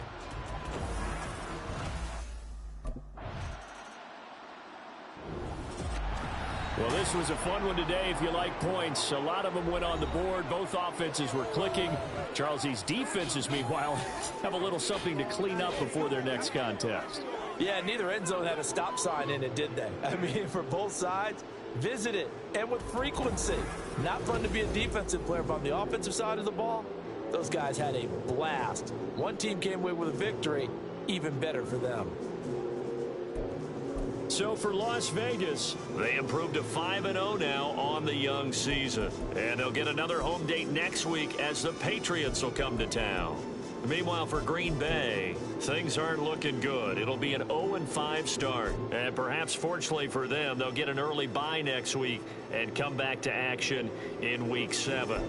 Well, this was a fun one today if you like points. A lot of them went on the board. Both offenses were clicking. Charles, these defenses, meanwhile, have a little something to clean up before their next contest. Yeah, neither end zone had a stop sign in it, did they? I mean, for both sides, visit it, and with frequency. Not fun to be a defensive player, but on the offensive side of the ball, those guys had a blast. One team came away with a victory, even better for them. So for Las Vegas, they improved to 5-0 now on the young season. And they'll get another home date next week as the Patriots will come to town. Meanwhile, for Green Bay, things aren't looking good. It'll be an 0-5 start. And perhaps fortunately for them, they'll get an early bye next week and come back to action in Week 7.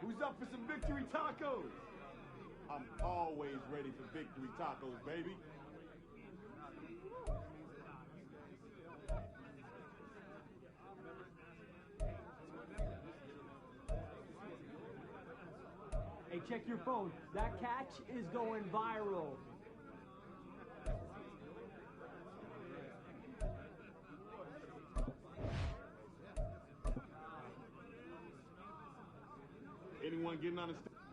Who's up for some victory tacos? I'm always ready for victory tacos, baby. Hey, check your phone. That catch is going viral. Anyone getting on the stage?